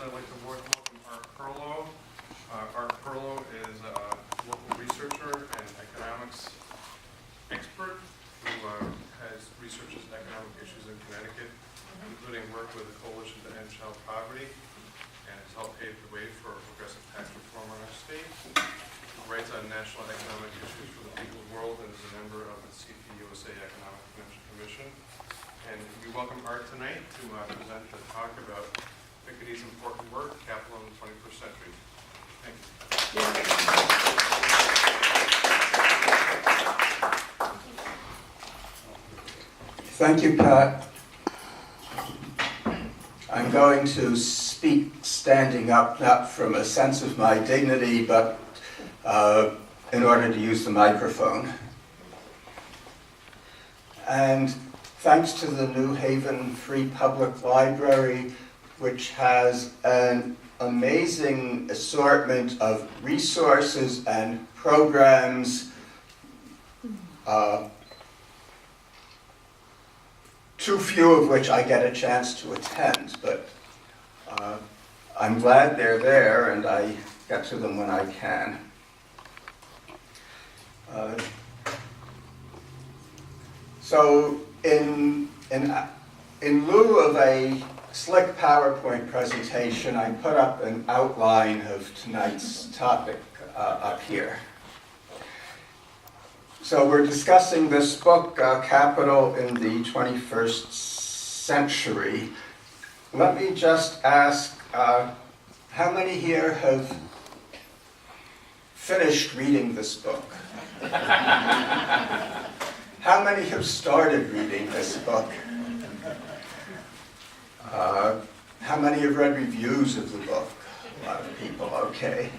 I'd like to welcome Art Perlo. Art Perlo is a local researcher and economics expert who researches economic issues in Connecticut, including work with the Coalition to End Child Poverty, and has helped pave the way for progressive tax reform in our state. He writes on national economic issues for the legal world and is a member of the CPUSA Economic Commission. And we welcome Art tonight to present the talk about Piketty's important work, Capital in the 21st Century. Thank you. Thank you, Pat. I'm going to speak standing up, not from a sense of my dignity, but in order to use the microphone. And thanks to the New Haven Free Public Library, which has an amazing assortment of resources and programs, too few of which I get a chance to attend, but I'm glad they're there and I get to them when I can. So in lieu of a slick PowerPoint presentation, I put up an outline of tonight's topic up here. So we're discussing this book, Capital in the 21st Century. Let me just ask, how many here have finished reading this book? How many have started reading this book? How many have read reviews of the book? A lot of people, okay.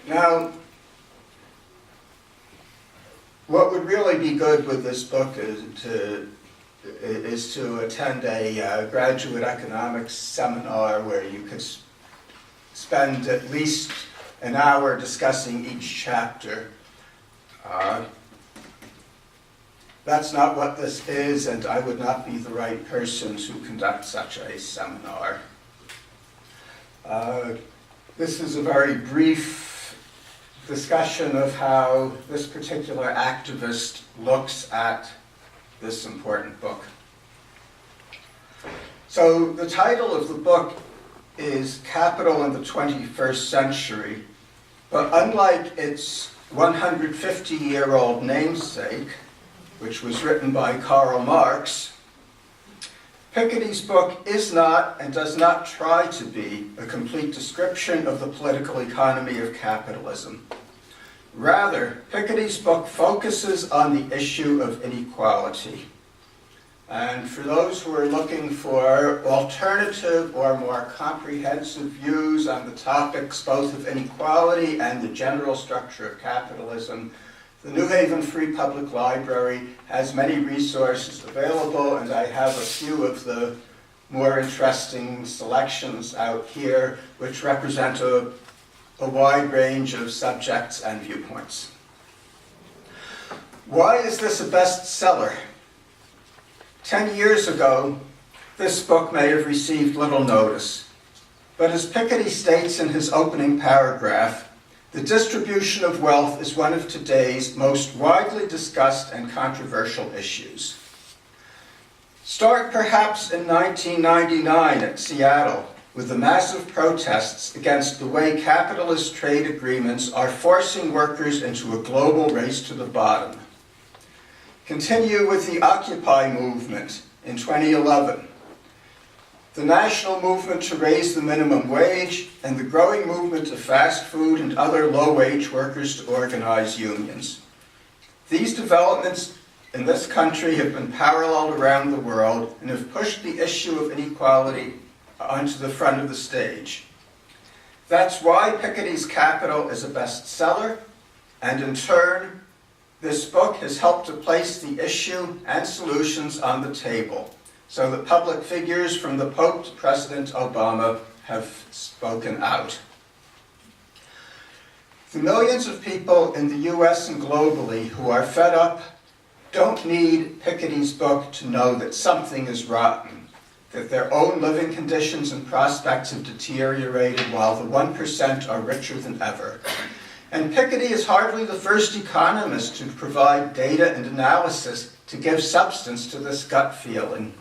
Now, what would really be good with this book is to attend a graduate economics seminar where you could spend at least an hour discussing each chapter. That's not what this is, and I would not be the right person to conduct such a seminar. This is a very brief discussion of how this particular activist looks at this important book. So the title of the book is Capital in the 21st Century, but unlike its 150-year-old namesake, which was written by Karl Marx, Piketty's book is not and does not try to be a complete description of the political economy of capitalism. Rather, Piketty's book focuses on the issue of inequality. And for those who are looking for alternative or more comprehensive views on the topics both of inequality and the general structure of capitalism, the New Haven Free Public Library has many resources available, and I have a few of the more interesting selections out here, which represent a wide range of subjects and viewpoints. Why is this a bestseller? 10 years ago, this book may have received little notice, but as Piketty states in his opening paragraph, the distribution of wealth is one of today's most widely discussed and controversial issues. Start perhaps in 1999 at Seattle with the massive protests against the way capitalist trade agreements are forcing workers into a global race to the bottom. Continue with the Occupy movement in 2011, the national movement to raise the minimum wage, and the growing movement of fast food and other low-wage workers to organize unions. These developments in this country have been paralleled around the world and have pushed the issue of inequality onto the front of the stage. That's why Piketty's Capital is a bestseller, and in turn, this book has helped to place the issue and solutions on the table, so that public figures from the Pope to President Obama have spoken out. The millions of people in the US and globally who are fed up don't need Piketty's book to know that something is rotten. that their own living conditions and prospects have deteriorated while the 1% are richer than ever. And Piketty is hardly the first economist to provide data and analysis to give substance to this gut feeling.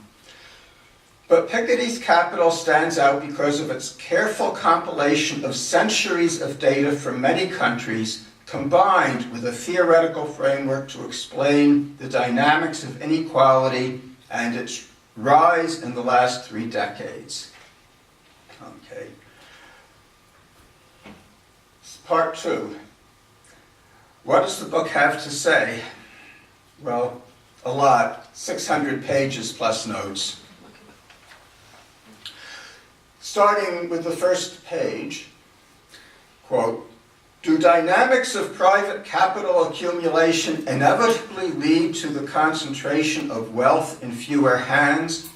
But Piketty's capital stands out because of its careful compilation of centuries of data from many countries, combined with a theoretical framework to explain the dynamics of inequality and its rise in the last 3 decades. Okay. Part 2. What does the book have to say? Well, a lot. 600 pages plus notes. Starting with the first page, quote, "Do dynamics of private capital accumulation inevitably lead to the concentration of wealth in fewer hands,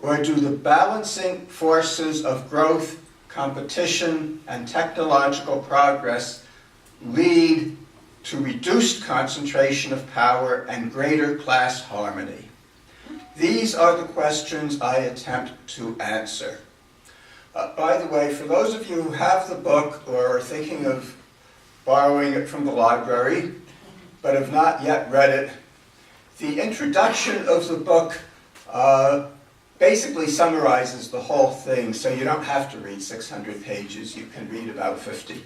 or do the balancing forces of growth, competition, and technological progress lead to reduced concentration of power and greater class harmony? These are the questions I attempt to answer." By the way, for those of you who have the book or are thinking of borrowing it from the library, but have not yet read it, the introduction of the book basically summarizes the whole thing, so you don't have to read 600 pages, you can read about 50.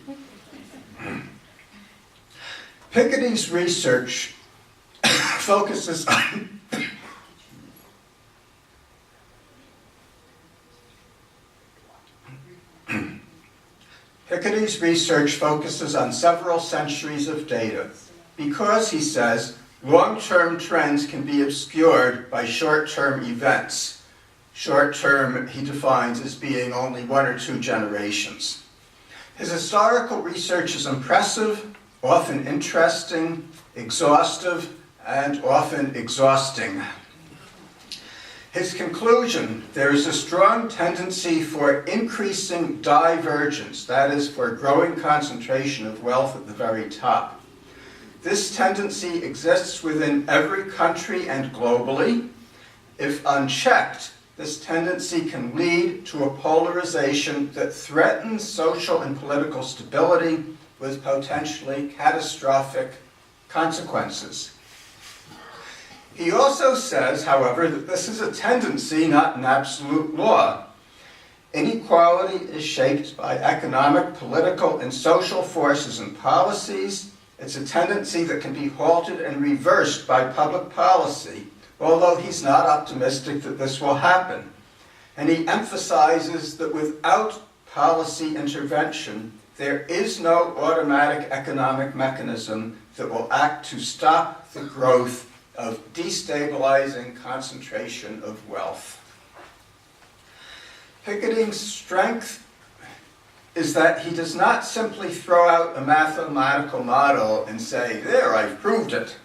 Piketty's research focuses on Piketty's research focuses on several centuries of data because, he says, long-term trends can be obscured by short-term events. Short-term, he defines as being only 1 or 2 generations. His historical research is impressive, often interesting, exhaustive, and often exhausting. His conclusion, there is a strong tendency for increasing divergence, that is, for growing concentration of wealth at the very top. This tendency exists within every country and globally. If unchecked, this tendency can lead to a polarization that threatens social and political stability with potentially catastrophic consequences. He also says, however, that this is a tendency, not an absolute law. Inequality is shaped by economic, political, and social forces and policies. It's a tendency that can be halted and reversed by public policy, although he's not optimistic that this will happen. And he emphasizes that without policy intervention, there is no automatic economic mechanism that will act to stop the growth of destabilizing concentration of wealth. Piketty's strength is that he does not simply throw out a mathematical model and say, "There, I've proved it."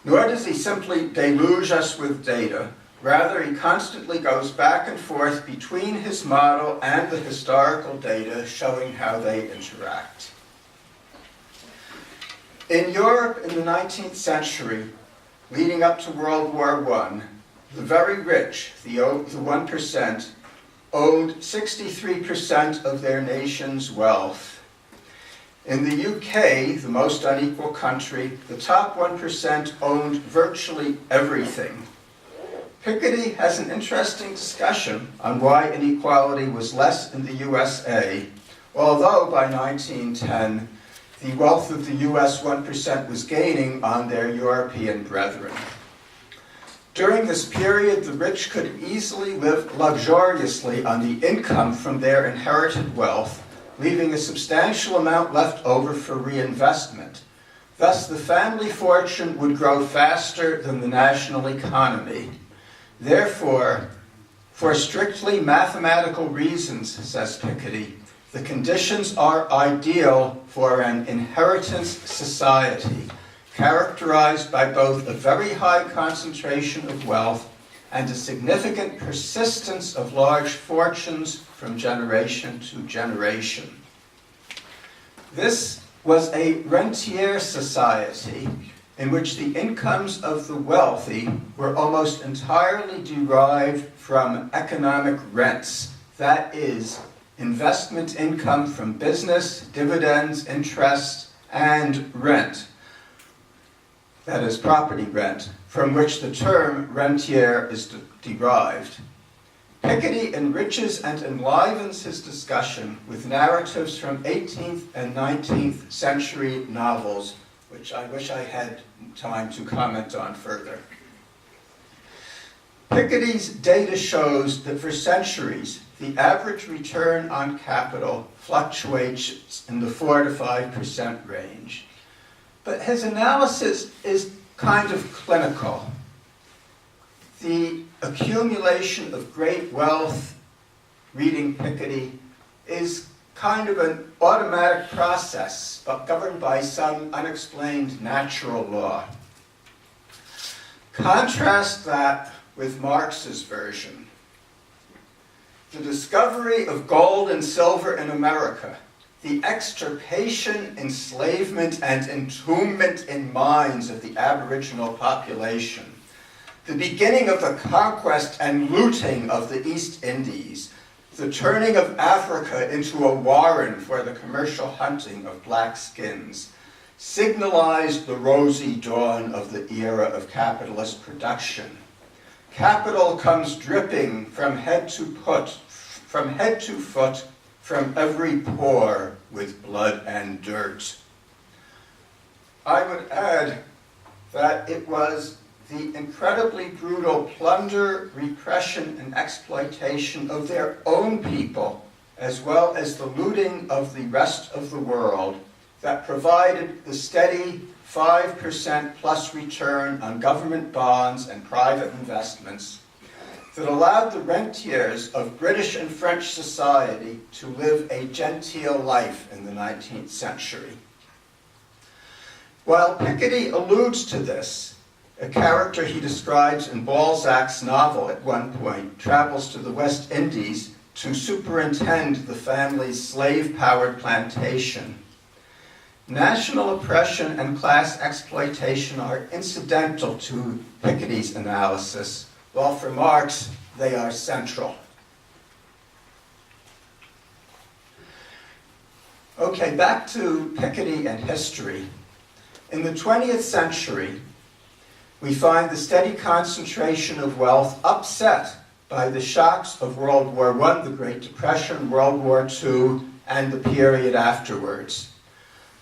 Nor does he simply deluge us with data. Rather, he constantly goes back and forth between his model and the historical data, showing how they interact. In Europe in the 19th century, leading up to World War I, the very rich, the 1%, owned 63% of their nation's wealth. In the UK, the most unequal country, the top 1% owned virtually everything. Piketty has an interesting discussion on why inequality was less in the USA, although by 1910, the wealth of the US 1% was gaining on their European brethren. During this period, the rich could easily live luxuriously on the income from their inherited wealth, leaving a substantial amount left over for reinvestment. Thus, the family fortune would grow faster than the national economy. Therefore, for strictly mathematical reasons, says Piketty, the conditions are ideal for an inheritance society, characterized by both a very high concentration of wealth and a significant persistence of large fortunes from generation to generation. This was a rentier society, in which the incomes of the wealthy were almost entirely derived from economic rents, that is, investment income from business, dividends, interest, and rent, that is, property rent, from which the term rentier is derived. Piketty enriches and enlivens his discussion with narratives from 18th and 19th century novels, which I wish I had time to comment on further. Piketty's data shows that for centuries, the average return on capital fluctuates in the 4 to 5% range. But his analysis is kind of clinical. The accumulation of great wealth, reading Piketty, is kind of an automatic process, but governed by some unexplained natural law. Contrast that with Marx's version. The discovery of gold and silver in America, the extirpation, enslavement, and entombment in mines of the Aboriginal population, the beginning of the conquest and looting of the East Indies, the turning of Africa into a warren for the commercial hunting of black skins, signalized the rosy dawn of the era of capitalist production. Capital comes dripping from head to foot, from every pore with blood and dirt. I would add that it was the incredibly brutal plunder, repression, and exploitation of their own people, as well as the looting of the rest of the world, that provided the steady 5% plus return on government bonds and private investments that allowed the rentiers of British and French society to live a genteel life in the 19th century. While Piketty alludes to this, a character he describes in Balzac's novel at one point travels to the West Indies to superintend the family's slave-powered plantation. National oppression and class exploitation are incidental to Piketty's analysis, while for Marx, they are central. Okay, back to Piketty and history. In the 20th century, we find the steady concentration of wealth upset by the shocks of World War I, the Great Depression, World War II, and the period afterwards.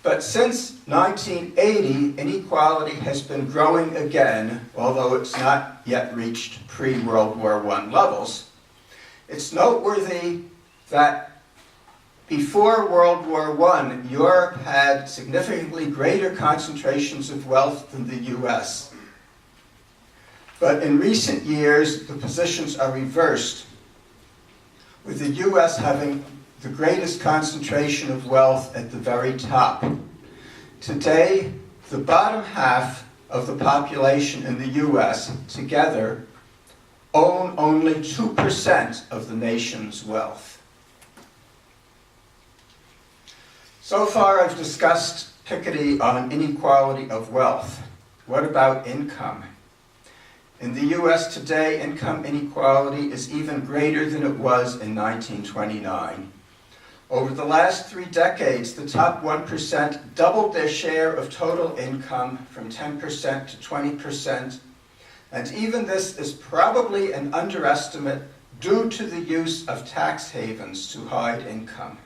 But since 1980, inequality has been growing again, although it's not yet reached pre-World War I levels. It's noteworthy that before World War I, Europe had significantly greater concentrations of wealth than the US. But in recent years, the positions are reversed, with the US having the greatest concentration of wealth at the very top. Today, the bottom half of the population in the US together own only 2% of the nation's wealth. So far, I've discussed Piketty on inequality of wealth. What about income? In the US today, income inequality is even greater than it was in 1929. Over the last 3 decades, the top 1% doubled their share of total income from 10% to 20%, and even this is probably an underestimate due to the use of tax havens to hide income.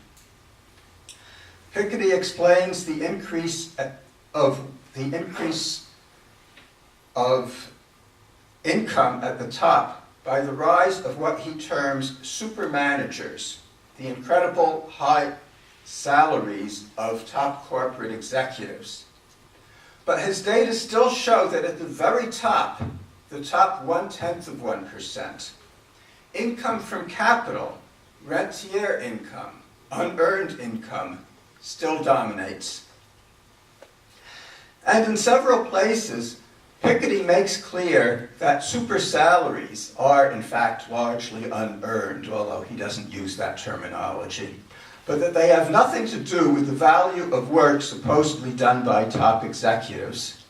Piketty explains the increase of income at the top by the rise of what he terms supermanagers, the incredible high salaries of top corporate executives. But his data still show that at the very top, the top 0.1%, income from capital, rentier income, unearned income, still dominates. And in several places, Piketty makes clear that super salaries are, in fact, largely unearned, although he doesn't use that terminology, but that they have nothing to do with the value of work supposedly done by top executives.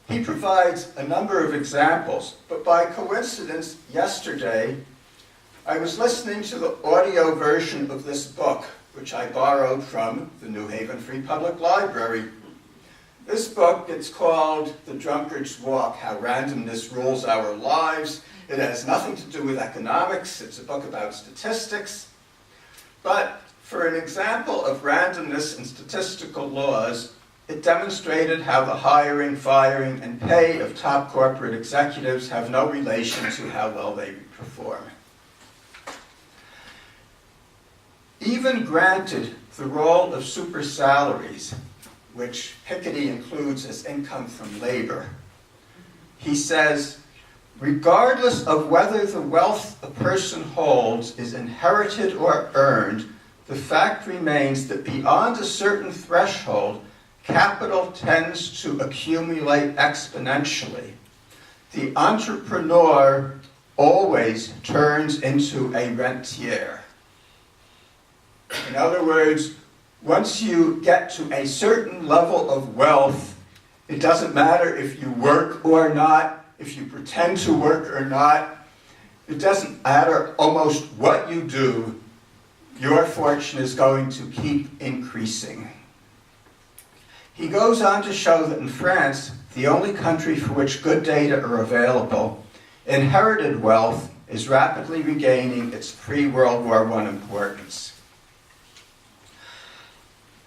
He provides a number of examples, but by coincidence, yesterday, I was listening to the audio version of this book, which I borrowed from the New Haven Free Public Library. This book, it's called The Drunkard's Walk, How Randomness Rules Our Lives. It has nothing to do with economics. It's a book about statistics. But for an example of randomness in statistical laws, it demonstrated how the hiring, firing, and pay of top corporate executives have no relation to how well they perform. Even granted the role of super salaries, which Piketty includes as income from labor, he says, regardless of whether the wealth a person holds is inherited or earned, the fact remains that beyond a certain threshold, capital tends to accumulate exponentially. The entrepreneur always turns into a rentier. In other words, once you get to a certain level of wealth, it doesn't matter if you work or not, if you pretend to work or not. It doesn't matter almost what you do, your fortune is going to keep increasing. He goes on to show that in France, the only country for which good data are available, inherited wealth is rapidly regaining its pre-World War I importance.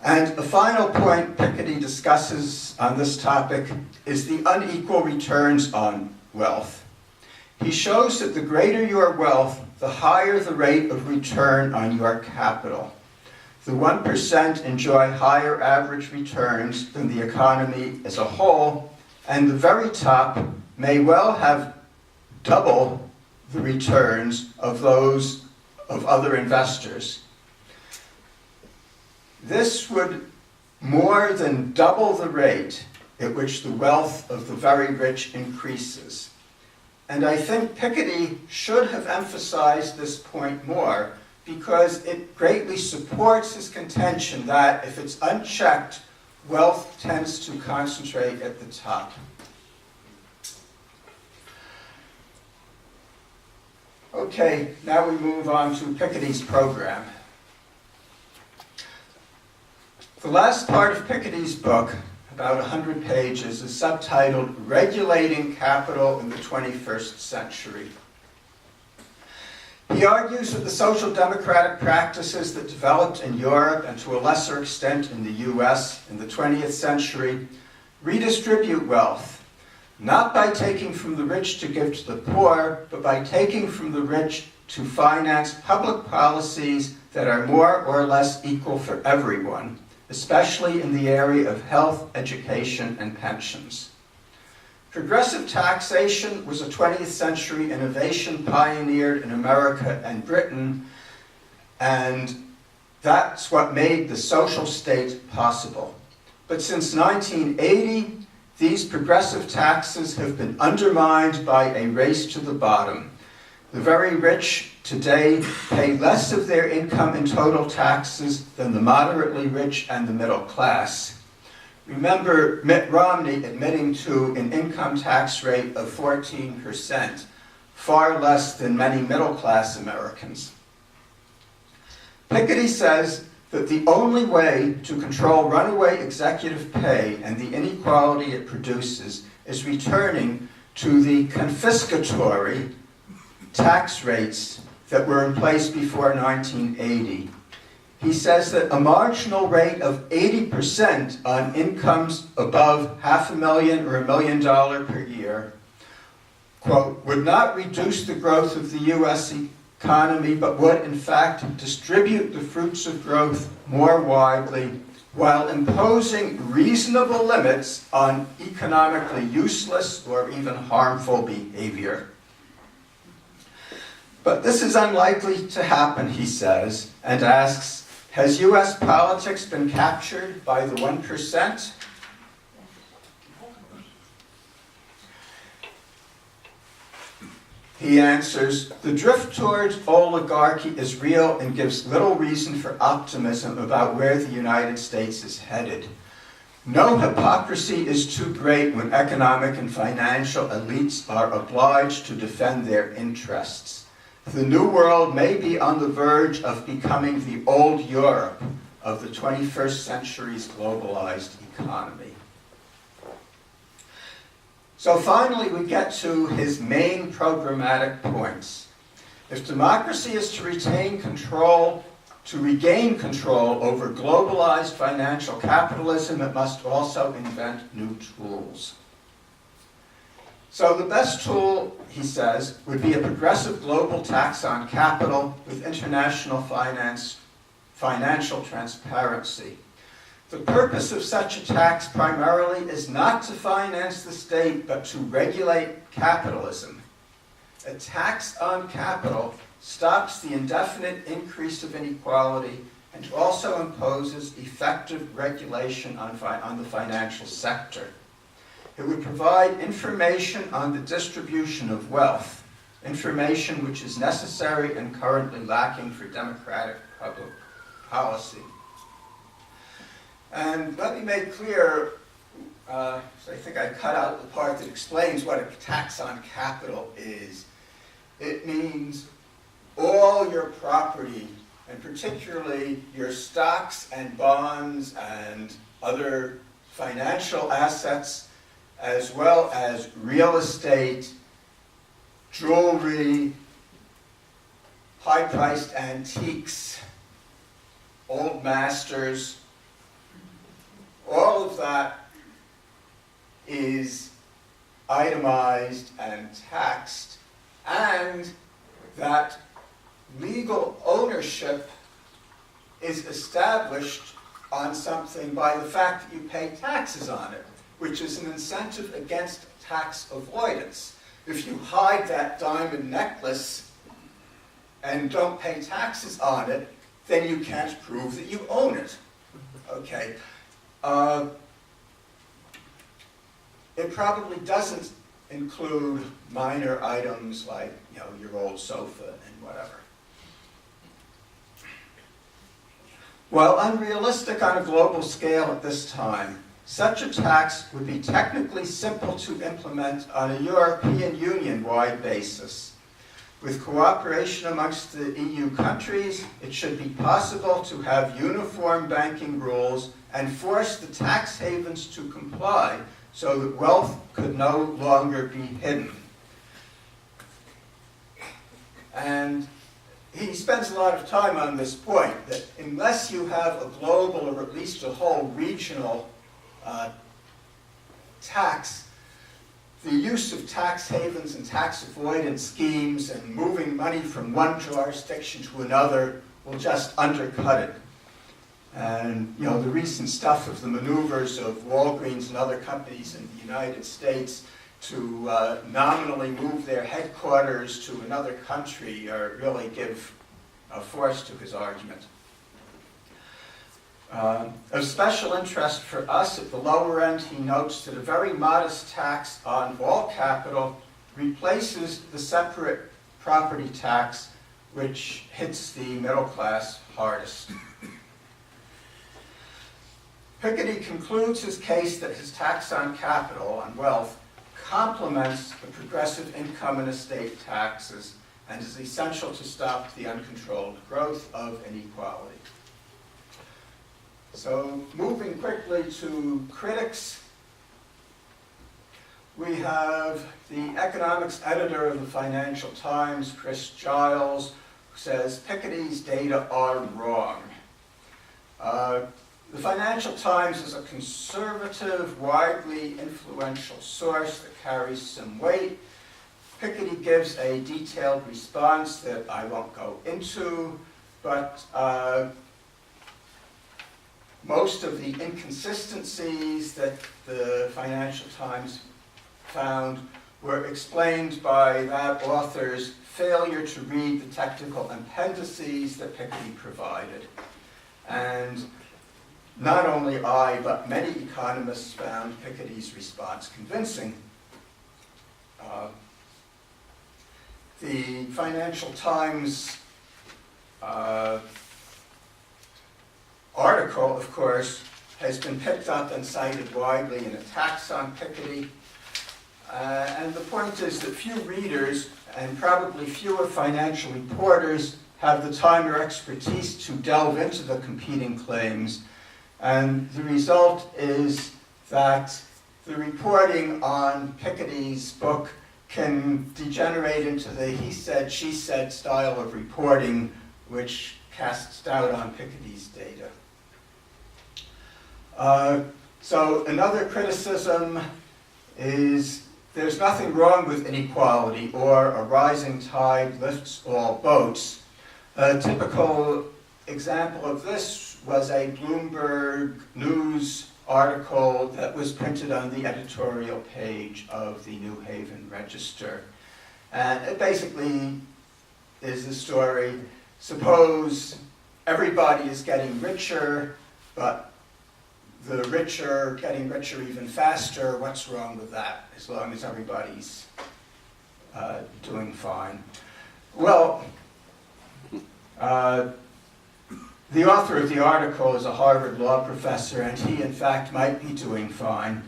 And the final point Piketty discusses on this topic is the unequal returns on wealth. He shows that the greater your wealth, the higher the rate of return on your capital. The 1% enjoy higher average returns than the economy as a whole, and the very top may well have double the returns of those of other investors. This would more than double the rate at which the wealth of the very rich increases. And I think Piketty should have emphasized this point more, because it greatly supports his contention that if it's unchecked, wealth tends to concentrate at the top. Okay, now we move on to Piketty's program. The last part of Piketty's book, about 100 pages, is subtitled Regulating Capital in the 21st Century. He argues that the social democratic practices that developed in Europe and to a lesser extent in the US in the 20th century redistribute wealth, not by taking from the rich to give to the poor, but by taking from the rich to finance public policies that are more or less equal for everyone, especially in the area of health, education, and pensions. Progressive taxation was a 20th century innovation pioneered in America and Britain, and that's what made the social state possible. But since 1980, these progressive taxes have been undermined by a race to the bottom. The very rich today pay less of their income in total taxes than the moderately rich and the middle class. Remember Mitt Romney admitting to an income tax rate of 14%, far less than many middle-class Americans. Piketty says that the only way to control runaway executive pay and the inequality it produces is returning to the confiscatory tax rates that were in place before 1980. He says that a marginal rate of 80% on incomes above $500,000 or $1 million per year, quote, would not reduce the growth of the U.S. economy, but would in fact distribute the fruits of growth more widely, while imposing reasonable limits on economically useless or even harmful behavior. But this is unlikely to happen, he says, and asks, has U.S. politics been captured by the 1%? He answers, the drift towards oligarchy is real and gives little reason for optimism about where the United States is headed. No hypocrisy is too great when economic and financial elites are obliged to defend their interests. The New World may be on the verge of becoming the old Europe of the 21st century's globalized economy. So finally, we get to his main programmatic points. If democracy is to regain control over globalized financial capitalism, it must also invent new tools. So the best tool, he says, would be a progressive global tax on capital with international financial transparency. The purpose of such a tax primarily is not to finance the state, but to regulate capitalism. A tax on capital stops the indefinite increase of inequality and also imposes effective regulation on the financial sector. It would provide information on the distribution of wealth, information which is necessary and currently lacking for democratic public policy. And let me make clear, so I think I cut out the part that explains what a tax on capital is. It means all your property, and particularly your stocks and bonds and other financial assets, as well as real estate, jewelry, high-priced antiques, old masters, all of that is itemized and taxed, and that legal ownership is established on something by the fact that you pay taxes on it, which is an incentive against tax avoidance. If you hide that diamond necklace and don't pay taxes on it, then you can't prove that you own it. Okay. It probably doesn't include minor items like, your old sofa and whatever. While unrealistic on a global scale at this time, such a tax would be technically simple to implement on a European Union-wide basis. With cooperation amongst the EU countries, it should be possible to have uniform banking rules and force the tax havens to comply so that wealth could no longer be hidden. And he spends a lot of time on this point, that unless you have a global or at least a whole regional tax, the use of tax havens and tax avoidance schemes and moving money from one jurisdiction to another will just undercut it. And the recent stuff of the maneuvers of Walgreens and other companies in the United States to nominally move their headquarters to another country really give a force to his argument. Of special interest for us at the lower end, he notes that a very modest tax on all capital replaces the separate property tax, which hits the middle class hardest. Piketty concludes his case that his tax on capital, on wealth, complements the progressive income and estate taxes and is essential to stop the uncontrolled growth of inequality. So, moving quickly to critics, we have the economics editor of the Financial Times, Chris Giles, who says Piketty's data are wrong. The Financial Times is a conservative, widely influential source that carries some weight. Piketty gives a detailed response that I won't go into, but most of the inconsistencies that the Financial Times found were explained by that author's failure to read the technical appendices that Piketty provided. And not only I, but many economists found Piketty's response convincing. The Financial Times article, of course, has been picked up and cited widely in attacks on Piketty. And the point is that few readers, and probably fewer financial reporters, have the time or expertise to delve into the competing claims. And the result is that the reporting on Piketty's book can degenerate into the he said, she said style of reporting, which casts doubt on Piketty's data. So another criticism is there's nothing wrong with inequality or a rising tide lifts all boats. A typical example of this was a Bloomberg News article that was printed on the editorial page of the New Haven Register. And it basically is the story, suppose everybody is getting richer, but the richer getting richer even faster, what's wrong with that, as long as everybody's doing fine? Well, the author of the article is a Harvard law professor, and he, in fact, might be doing fine.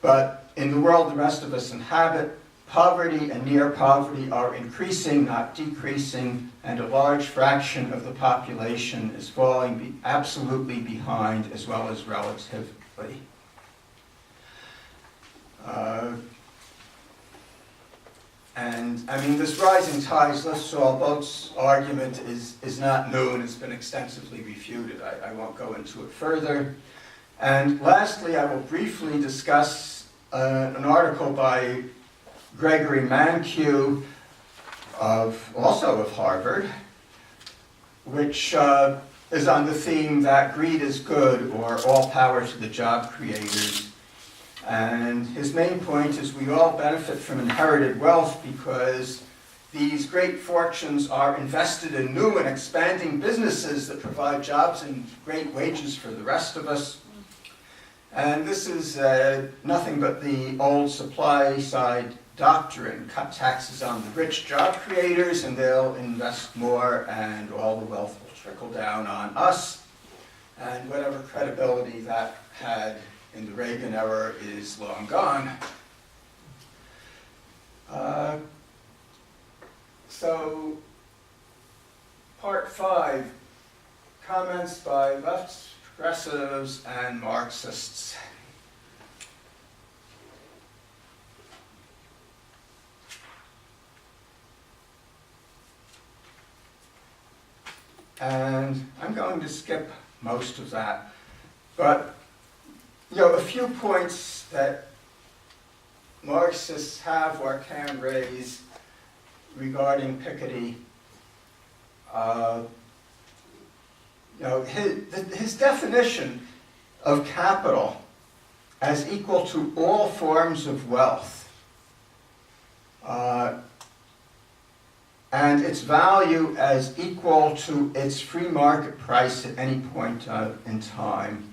But in the world the rest of us inhabit, poverty and near poverty are increasing, not decreasing, and a large fraction of the population is falling absolutely behind as well as relatively. And I mean, this rising tides lifts all boats argument is not new and has been extensively refuted. I won't go into it further. And lastly, I will briefly discuss an article by Gregory Mankiw, also of Harvard, which is on the theme that greed is good, or all power to the job creators. And his main point is we all benefit from inherited wealth because these great fortunes are invested in new and expanding businesses that provide jobs and great wages for the rest of us. And this is nothing but the old supply side doctrine. Cut taxes on the rich job creators and they'll invest more and all the wealth will trickle down on us. And whatever credibility that had in the Reagan era is long gone. So, part 5, comments by lefts, progressives, and Marxists. And I'm going to skip most of that, but a few points that Marxists have or can raise regarding Piketty. His definition of capital as equal to all forms of wealth and its value as equal to its free market price at any point in time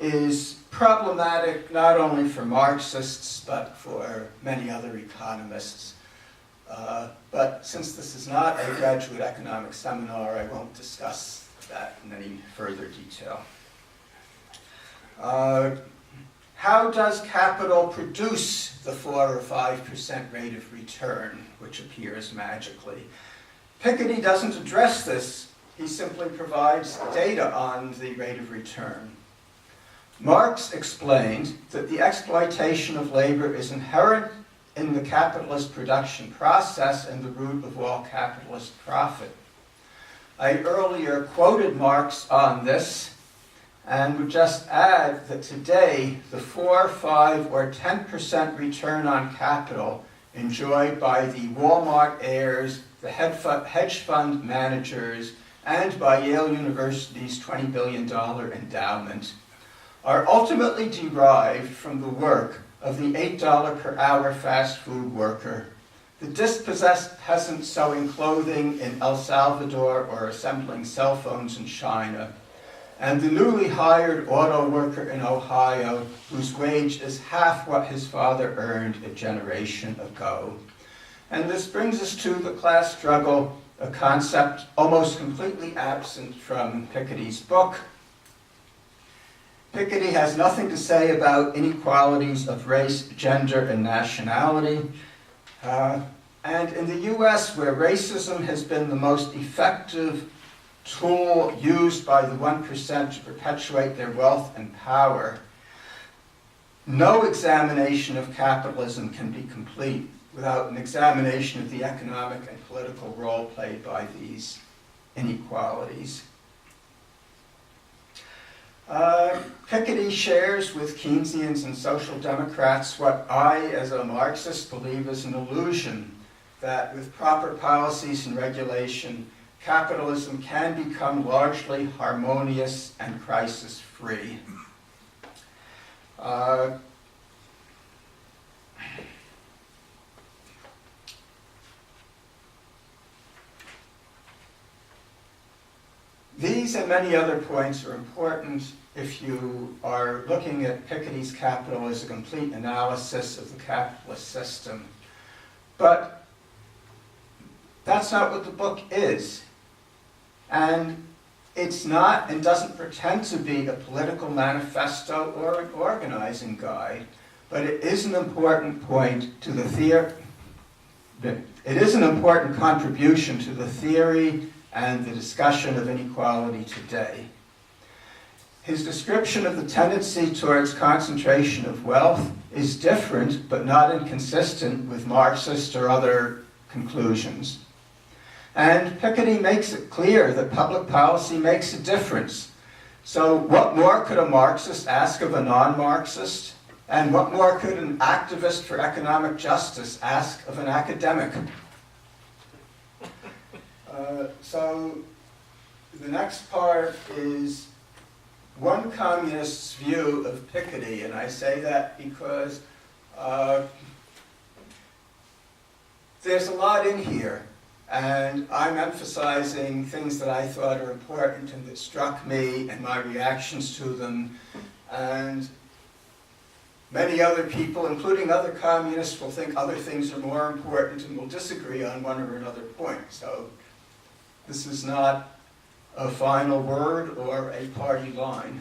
is problematic not only for Marxists but for many other economists. But since this is not a graduate economics seminar, I won't discuss that in any further detail. How does capital produce the 4 or 5% rate of return, which appears magically? Piketty doesn't address this. He simply provides data on the rate of return. Marx explained that the exploitation of labor is inherent in the capitalist production process and the root of all capitalist profit. I earlier quoted Marx on this and would just add that today the 4, 5, or 10% return on capital enjoyed by the Walmart heirs, the hedge fund managers, and by Yale University's $20 billion endowment are ultimately derived from the work of the $8 per hour fast food worker, the dispossessed peasant sewing clothing in El Salvador or assembling cell phones in China, and the newly hired auto worker in Ohio whose wage is half what his father earned a generation ago. And this brings us to the class struggle, a concept almost completely absent from Piketty's book. Piketty has nothing to say about inequalities of race, gender, and nationality. And in the US, where racism has been the most effective tool used by the 1% to perpetuate their wealth and power, no examination of capitalism can be complete without an examination of the economic and political role played by these inequalities. Piketty shares with Keynesians and social democrats what I, as a Marxist, believe is an illusion that with proper policies and regulation, capitalism can become largely harmonious and crisis-free. These and many other points are important if you are looking at Piketty's Capital as a complete analysis of the capitalist system. But that's not what the book is. And it's not and doesn't pretend to be a political manifesto or an organizing guide, but it is an important point to the theory. It is an important contribution to the theory and the discussion of inequality today. His description of the tendency towards concentration of wealth is different but not inconsistent with Marxist or other conclusions. And Piketty makes it clear that public policy makes a difference. So what more could a Marxist ask of a non-Marxist? And what more could an activist for economic justice ask of an academic? So the next part is one communist's view of Piketty, and I say that because there's a lot in here, and I'm emphasizing things that I thought are important and that struck me and my reactions to them, and many other people, including other communists, will think other things are more important and will disagree on one or another point. So this is not a final word or a party line.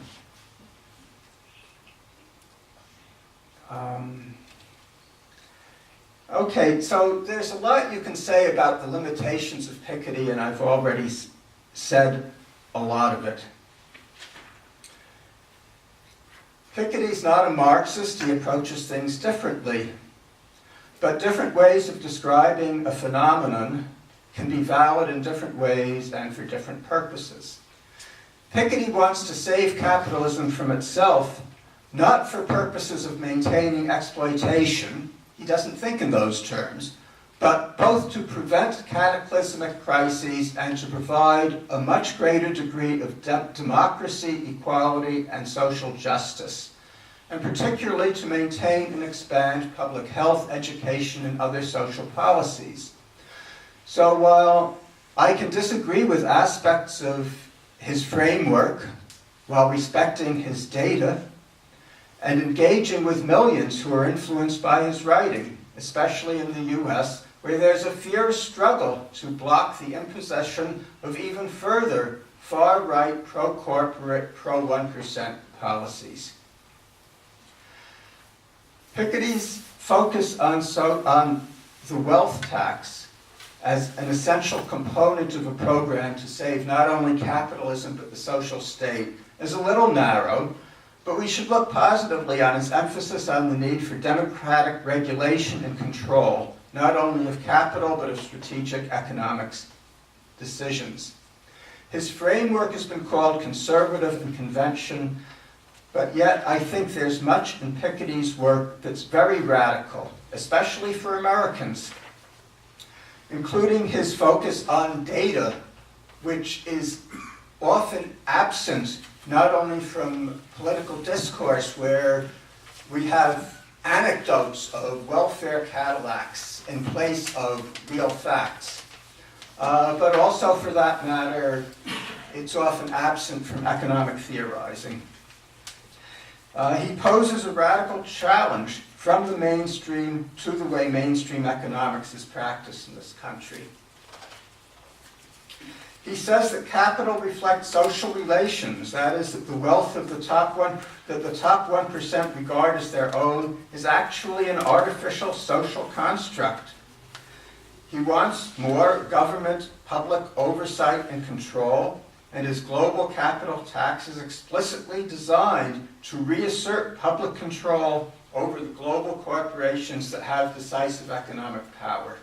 Okay, so there's a lot you can say about the limitations of Piketty, and I've already said a lot of it. Piketty's not a Marxist. He approaches things differently. But different ways of describing a phenomenon can be valid in different ways and for different purposes. Piketty wants to save capitalism from itself, not for purposes of maintaining exploitation. He doesn't think in those terms, but both to prevent cataclysmic crises and to provide a much greater degree of democracy, equality, and social justice, and particularly to maintain and expand public health, education, and other social policies. So while I can disagree with aspects of his framework while respecting his data and engaging with millions who are influenced by his writing, especially in the US, where there's a fierce struggle to block the imposition of even further far-right, pro-corporate, pro-1% policies. Piketty's focus on the wealth tax as an essential component of a program to save not only capitalism but the social state is a little narrow, but we should look positively on his emphasis on the need for democratic regulation and control, not only of capital but of strategic economics decisions. His framework has been called conservative and convention, but yet I think there's much in Piketty's work that's very radical, especially for Americans, including his focus on data, which is often absent not only from political discourse, where we have anecdotes of welfare Cadillacs in place of real facts, but also, for that matter, it's often absent from economic theorizing. He poses a radical challenge from the mainstream to the way mainstream economics is practiced in this country. He says that capital reflects social relations, that is, that the wealth of the top 1% regard as their own is actually an artificial social construct. He wants more government, public oversight and control, and his global capital tax is explicitly designed to reassert public control over the global corporations that have decisive economic power.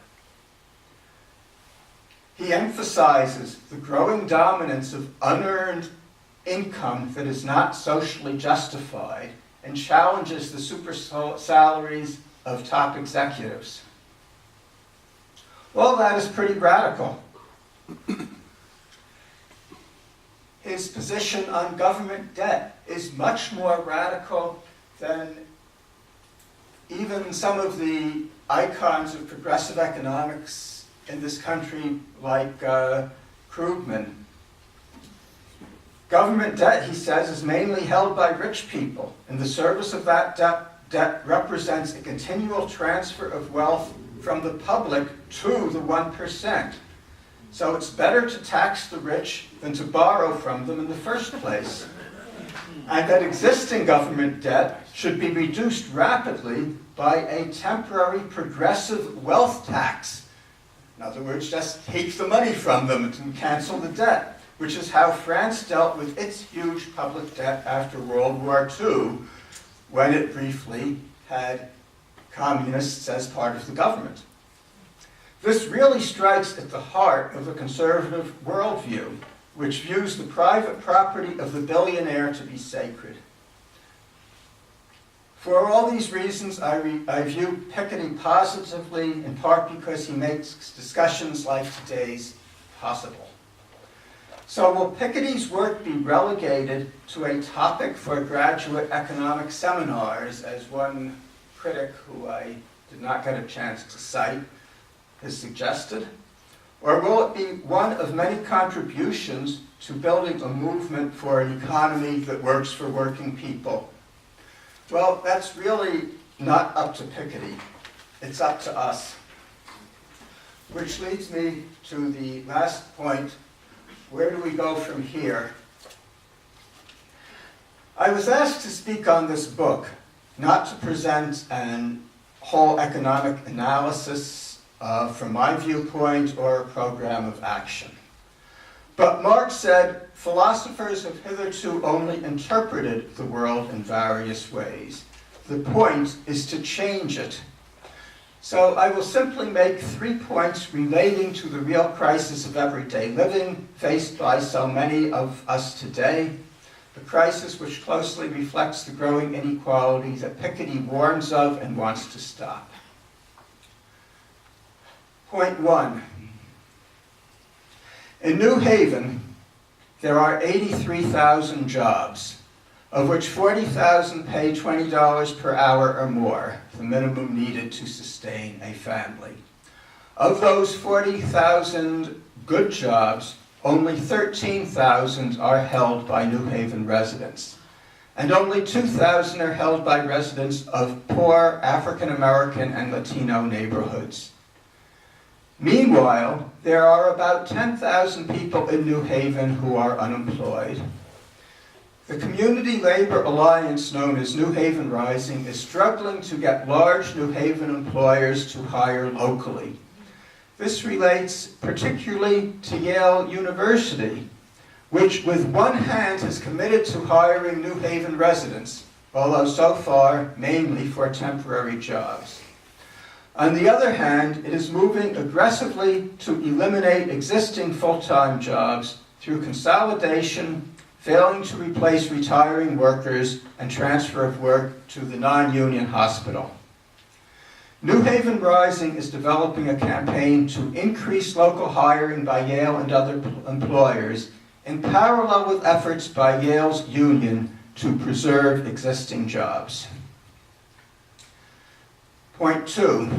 He emphasizes the growing dominance of unearned income that is not socially justified and challenges the super salaries of top executives. Well, that is pretty radical. His position on government debt is much more radical than even some of the icons of progressive economics in this country, like Krugman. Government debt, he says, is mainly held by rich people, and the service of that debt represents a continual transfer of wealth from the public to the 1%. So it's better to tax the rich than to borrow from them in the first place. And that existing government debt should be reduced rapidly by a temporary progressive wealth tax. In other words, just take the money from them and cancel the debt, which is how France dealt with its huge public debt after World War II, when it briefly had communists as part of the government. This really strikes at the heart of a conservative worldview, which views the private property of the billionaire to be sacred. For all these reasons, I view Piketty positively, in part because he makes discussions like today's possible. So will Piketty's work be relegated to a topic for graduate economic seminars, as one critic who I did not get a chance to cite has suggested? Or will it be one of many contributions to building a movement for an economy that works for working people? Well, that's really not up to Piketty. It's up to us. Which leads me to the last point. Where do we go from here? I was asked to speak on this book, not to present a whole economic analysis from my viewpoint or a program of action. But Marx said, philosophers have hitherto only interpreted the world in various ways. The point is to change it. So I will simply make 3 points relating to the real crisis of everyday living faced by so many of us today, the crisis which closely reflects the growing inequality that Piketty warns of and wants to stop. Point 1. In New Haven, there are 83,000 jobs, of which 40,000 pay $20 per hour or more, the minimum needed to sustain a family. Of those 40,000 good jobs, only 13,000 are held by New Haven residents, and only 2,000 are held by residents of poor African American and Latino neighborhoods. Meanwhile, there are about 10,000 people in New Haven who are unemployed. The Community Labor Alliance, known as New Haven Rising, is struggling to get large New Haven employers to hire locally. This relates particularly to Yale University, which with one hand has committed to hiring New Haven residents, although so far mainly for temporary jobs. On the other hand, it is moving aggressively to eliminate existing full-time jobs through consolidation, failing to replace retiring workers, and transfer of work to the non-union hospital. New Haven Rising is developing a campaign to increase local hiring by Yale and other employers, in parallel with efforts by Yale's union to preserve existing jobs. Point 2.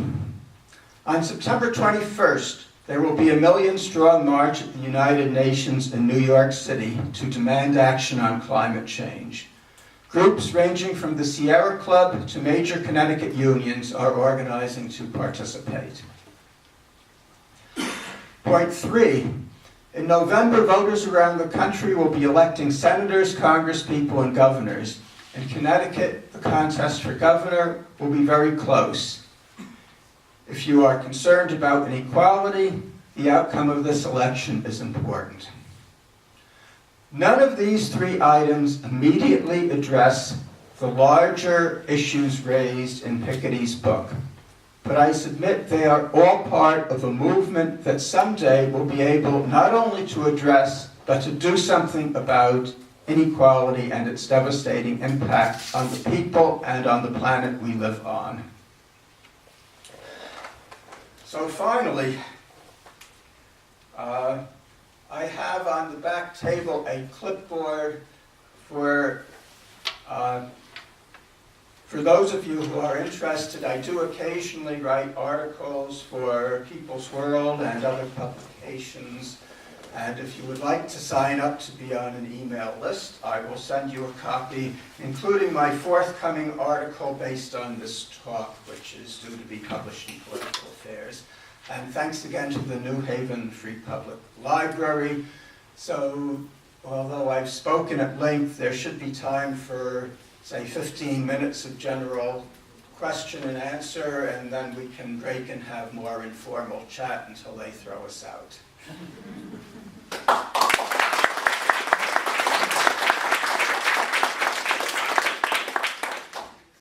On September 21st, there will be a million-strong march at the United Nations in New York City to demand action on climate change. Groups ranging from the Sierra Club to major Connecticut unions are organizing to participate. Point 3. In November, voters around the country will be electing senators, congresspeople, and governors. In Connecticut, the contest for governor will be very close. If you are concerned about inequality, the outcome of this election is important. None of these three items immediately address the larger issues raised in Piketty's book, but I submit they are all part of a movement that someday will be able not only to address, but to do something about inequality and its devastating impact on the people and on the planet we live on. So finally, I have on the back table a clipboard for those of you who are interested. I do occasionally write articles for People's World and other publications. And if you would like to sign up to be on an email list, I will send you a copy, including my forthcoming article based on this talk, which is due to be published in Political Affairs. And thanks again to the New Haven Free Public Library. So, although I've spoken at length, there should be time for, say, 15 minutes of general question and answer, and then we can break and have more informal chat until they throw us out.